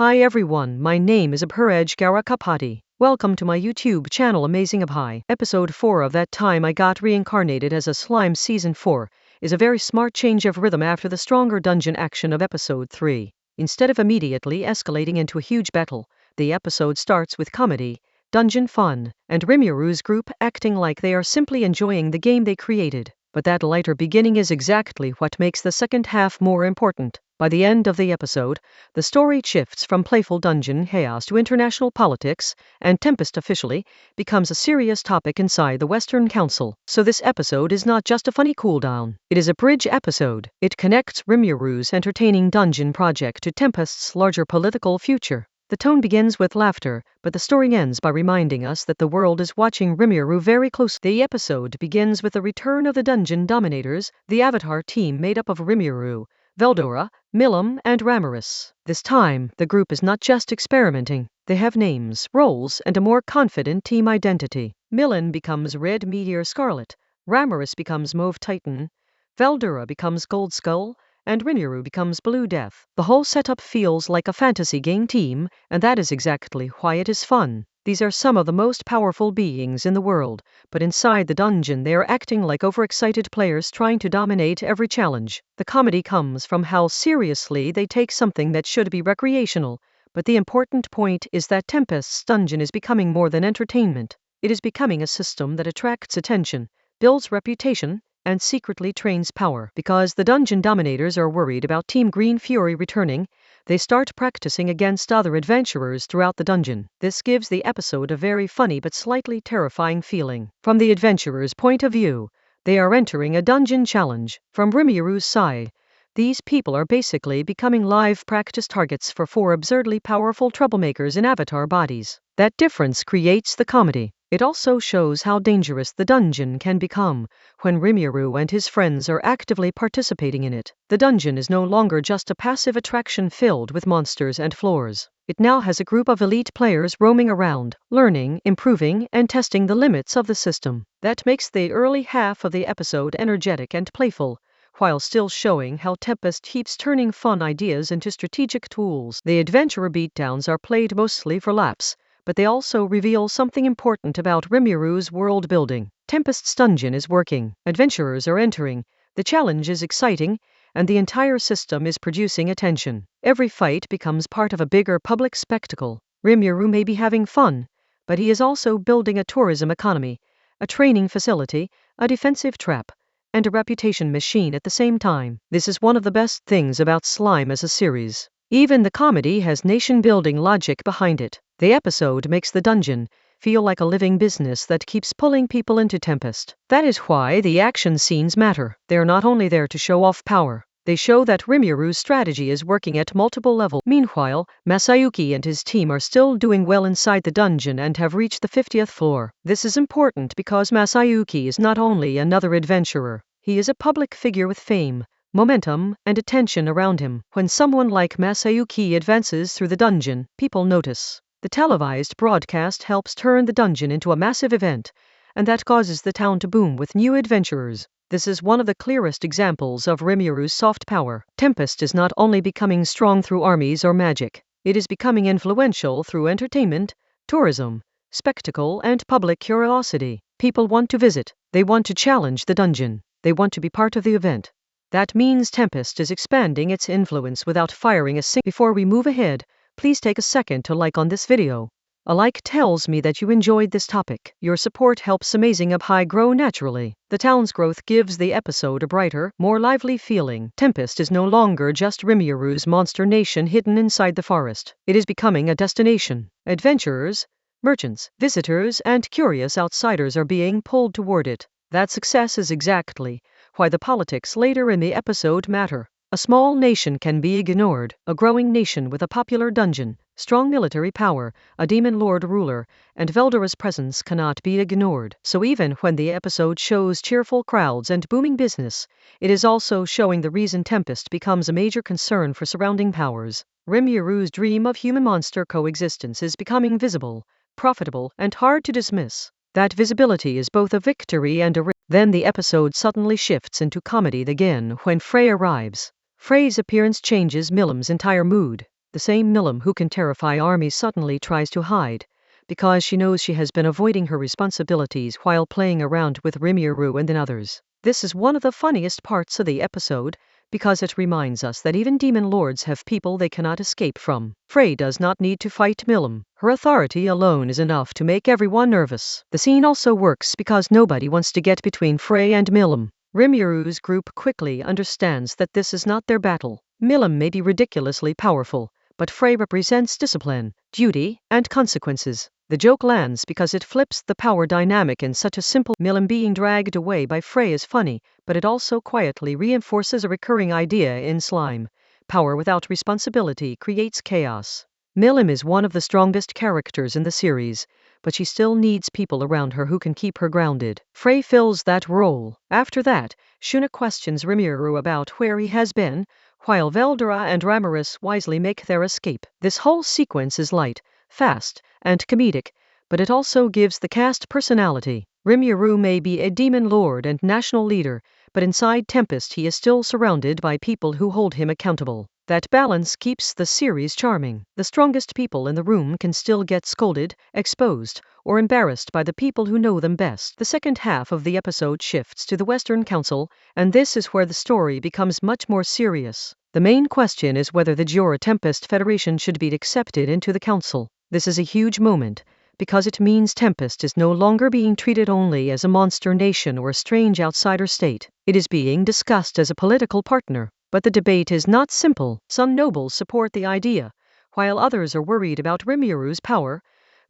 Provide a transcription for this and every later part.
Hi everyone, my name is Abhiraj Garakapati. Welcome to my YouTube channel Amazing Abhi. Episode 4 of That Time I Got Reincarnated as a Slime Season 4 is a very smart change of rhythm after the stronger dungeon action of Episode 3. Instead of immediately escalating into a huge battle, the episode starts with comedy, dungeon fun, and Rimuru group acting like they are simply enjoying the game they created. But that lighter beginning is exactly what makes the second half more important. By the end of the episode, the story shifts from playful dungeon chaos to international politics, and Tempest officially becomes a serious topic inside the Western Council. So this episode is not just a funny cooldown. It is a bridge episode. It connects Rimuru's entertaining dungeon project to Tempest's larger political future. The tone begins with laughter, but the story ends by reminding us that the world is watching Rimuru very closely. The episode begins with the return of the Dungeon Dominators, the Avatar team made up of Rimuru, Veldora, Milim, and Ramiris. This time, the group is not just experimenting. They have names, roles, and a more confident team identity. Milim becomes Red Meteor Scarlet, Ramiris becomes Mauve Titan, Veldora becomes Gold Skull, and Rimuru becomes Blue Death. The whole setup feels like a fantasy game team, and that is exactly why it is fun. These are some of the most powerful beings in the world, but inside the dungeon they are acting like overexcited players trying to dominate every challenge. The comedy comes from how seriously they take something that should be recreational, but the important point is that Tempest's dungeon is becoming more than entertainment. It is becoming a system that attracts attention, builds reputation, and secretly trains power. Because the dungeon dominators are worried about Team Green Fury returning, they start practicing against other adventurers throughout the dungeon. This gives the episode a very funny but slightly terrifying feeling. From the adventurers' point of view, they are entering a dungeon challenge. From Rimuru's side, these people are basically becoming live practice targets for 4 absurdly powerful troublemakers in avatar bodies. That difference creates the comedy. It also shows how dangerous the dungeon can become when Rimuru and his friends are actively participating in it. The dungeon is no longer just a passive attraction filled with monsters and floors. It now has a group of elite players roaming around, learning, improving, and testing the limits of the system. That makes the early half of the episode energetic and playful, while still showing how Tempest keeps turning fun ideas into strategic tools. The adventurer beatdowns are played mostly for laughs, but they also reveal something important about Rimuru's world building. Tempest's dungeon is working, adventurers are entering, the challenge is exciting, and the entire system is producing attention. Every fight becomes part of a bigger public spectacle. Rimuru may be having fun, but he is also building a tourism economy, a training facility, a defensive trap, and a reputation machine at the same time. This is one of the best things about Slime as a series. Even the comedy has nation-building logic behind it. The episode makes the dungeon feel like a living business that keeps pulling people into Tempest. That is why the action scenes matter. They are not only there to show off power, they show that Rimuru's strategy is working at multiple levels. Meanwhile, Masayuki and his team are still doing well inside the dungeon and have reached the 50th floor. This is important because Masayuki is not only another adventurer, he is a public figure with fame, momentum, and attention around him. When someone like Masayuki advances through the dungeon, people notice. The televised broadcast helps turn the dungeon into a massive event, and that causes the town to boom with new adventurers. This is one of the clearest examples of Rimuru's soft power. Tempest is not only becoming strong through armies or magic, it is becoming influential through entertainment, tourism, spectacle, and public curiosity. People want to visit, they want to challenge the dungeon, they want to be part of the event. That means Tempest is expanding its influence without firing a single. Before we move ahead, please take a second to like on this video. A like tells me that you enjoyed this topic. Your support helps Amazing Abhi grow naturally. The town's growth gives the episode a brighter, more lively feeling. Tempest is no longer just Rimuru's monster nation hidden inside the forest. It is becoming a destination. Adventurers, merchants, visitors, and curious outsiders are being pulled toward it. That success is exactly why the politics later in the episode matter. A small nation can be ignored. A growing nation with a popular dungeon, strong military power, a demon lord ruler, and Veldora's presence cannot be ignored. So even when the episode shows cheerful crowds and booming business, it is also showing the reason Tempest becomes a major concern for surrounding powers. Rimuru's dream of human-monster coexistence is becoming visible, profitable, and hard to dismiss. That visibility is both a victory and a risk. Then the episode suddenly shifts into comedy again when Frey arrives. Frey's appearance changes Milim's entire mood. The same Milim who can terrify armies suddenly tries to hide, because she knows she has been avoiding her responsibilities while playing around with Rimuru and the others. This is one of the funniest parts of the episode, because it reminds us that even demon lords have people they cannot escape from. Frey does not need to fight Milim. Her authority alone is enough to make everyone nervous. The scene also works because nobody wants to get between Frey and Milim. Rimuru's group quickly understands that this is not their battle. Milim may be ridiculously powerful, but Frey represents discipline, duty, and consequences. The joke lands because it flips the power dynamic in such a simple Milim being dragged away by Frey is funny, but it also quietly reinforces a recurring idea in slime. Power without responsibility creates chaos. Milim is one of the strongest characters in the series, but she still needs people around her who can keep her grounded. Frey fills that role. After that, Shuna questions Rimuru about where he has been, while Veldora and Ramiris wisely make their escape. This whole sequence is light, fast, and comedic, but it also gives the cast personality. Rimuru may be a demon lord and national leader, but inside Tempest he is still surrounded by people who hold him accountable. That balance keeps the series charming. The strongest people in the room can still get scolded, exposed, or embarrassed by the people who know them best. The second half of the episode shifts to the Western Council, and this is where the story becomes much more serious. The main question is whether the Jora Tempest Federation should be accepted into the council. This is a huge moment, because it means Tempest is no longer being treated only as a monster nation or a strange outsider state. It is being discussed as a political partner. But the debate is not simple. Some nobles support the idea, while others are worried about Rimuru's power,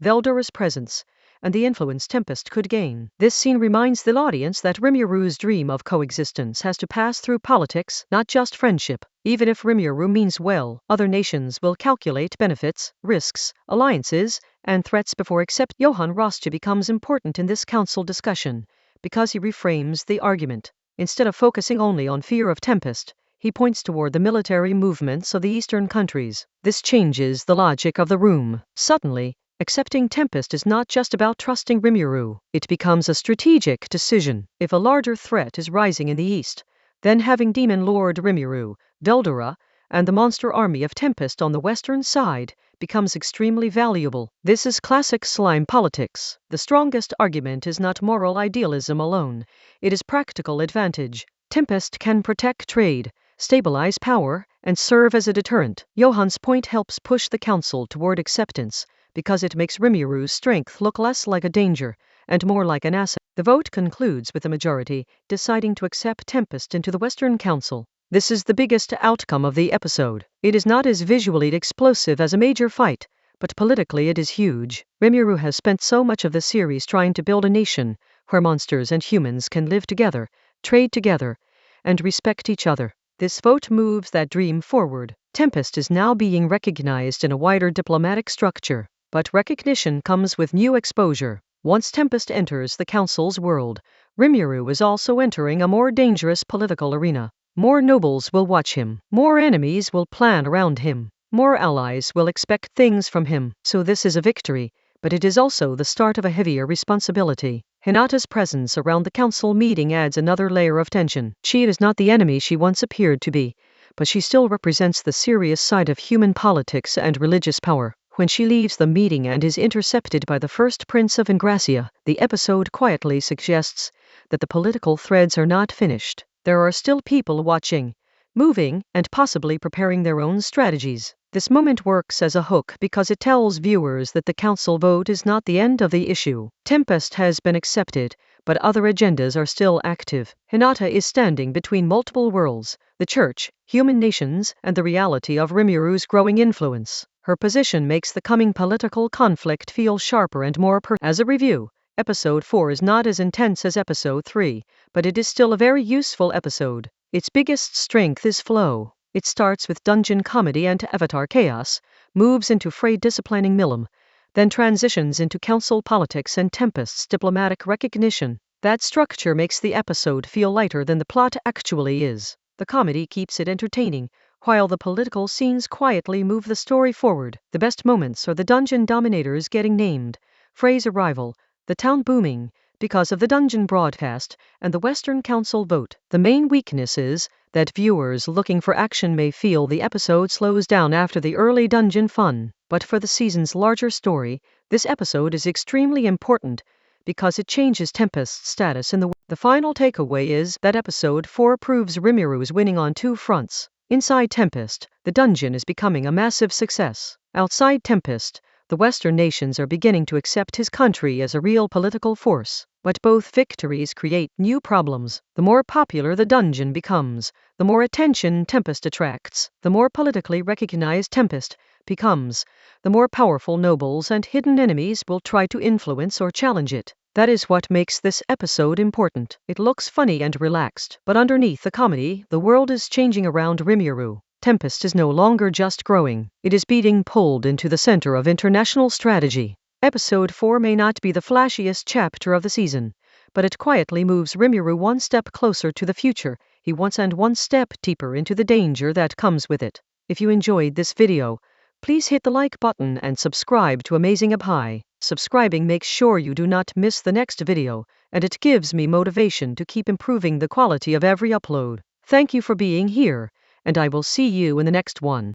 Veldora's presence, and the influence Tempest could gain. This scene reminds the audience that Rimuru's dream of coexistence has to pass through politics, not just friendship. Even if Rimuru means well, other nations will calculate benefits, risks, alliances, and threats before accept. Johann Rostja becomes important in this council discussion, because he reframes the argument. Instead of focusing only on fear of Tempest, he points toward the military movements of the eastern countries. This changes the logic of the room. Suddenly, accepting Tempest is not just about trusting Rimuru. It becomes a strategic decision. If a larger threat is rising in the east, then having Demon Lord Rimuru, Veldora, and the monster army of Tempest on the western side becomes extremely valuable. This is classic slime politics. The strongest argument is not moral idealism alone. It is practical advantage. Tempest can protect trade, stabilize power, and serve as a deterrent. Johann's point helps push the council toward acceptance, because it makes Rimuru's strength look less like a danger, and more like an asset. The vote concludes with the majority deciding to accept Tempest into the Western Council. This is the biggest outcome of the episode. It is not as visually explosive as a major fight, but politically it is huge. Rimuru has spent so much of the series trying to build a nation where monsters and humans can live together, trade together, and respect each other. This vote moves that dream forward. Tempest is now being recognized in a wider diplomatic structure, but recognition comes with new exposure. Once Tempest enters the council's world, Rimuru is also entering a more dangerous political arena. More nobles will watch him. More enemies will plan around him. More allies will expect things from him. So this is a victory, but it is also the start of a heavier responsibility. Hinata's presence around the council meeting adds another layer of tension. She is not the enemy she once appeared to be, but she still represents the serious side of human politics and religious power. When she leaves the meeting and is intercepted by the first prince of Ingracia, the episode quietly suggests that the political threads are not finished. There are still people watching, moving, and possibly preparing their own strategies. This moment works as a hook because it tells viewers that the council vote is not the end of the issue. Tempest has been accepted, but other agendas are still active. Hinata is standing between multiple worlds, the church, human nations, and the reality of Rimuru's growing influence. Her position makes the coming political conflict feel sharper and more As a review, Episode 4 is not as intense as Episode 3, but it is still a very useful episode. Its biggest strength is flow. It starts with dungeon comedy and avatar chaos, moves into Frey disciplining Milim, then transitions into council politics and Tempest's diplomatic recognition. That structure makes the episode feel lighter than the plot actually is. The comedy keeps it entertaining, while the political scenes quietly move the story forward. The best moments are the dungeon dominators getting named, Frey's arrival, the town booming, because of the dungeon broadcast and the Western Council vote. The main weakness is that viewers looking for action may feel the episode slows down after the early dungeon fun. But for the season's larger story, this episode is extremely important because it changes Tempest's status in the world. The final takeaway is that episode 4 proves Rimuru winning on two fronts. Inside Tempest, the dungeon is becoming a massive success. Outside Tempest, the Western nations are beginning to accept his country as a real political force. But both victories create new problems. The more popular the dungeon becomes, the more attention Tempest attracts. The more politically recognized Tempest becomes, the more powerful nobles and hidden enemies will try to influence or challenge it. That is what makes this episode important. It looks funny and relaxed, but underneath the comedy, the world is changing around Rimuru. Tempest is no longer just growing. It is being pulled into the center of international strategy. Episode 4 may not be the flashiest chapter of the season, but it quietly moves Rimuru one step closer to the future he wants and one step deeper into the danger that comes with it. If you enjoyed this video, please hit the like button and subscribe to Amazing Up High. Subscribing makes sure you do not miss the next video, and it gives me motivation to keep improving the quality of every upload. Thank you for being here, and I will see you in the next one.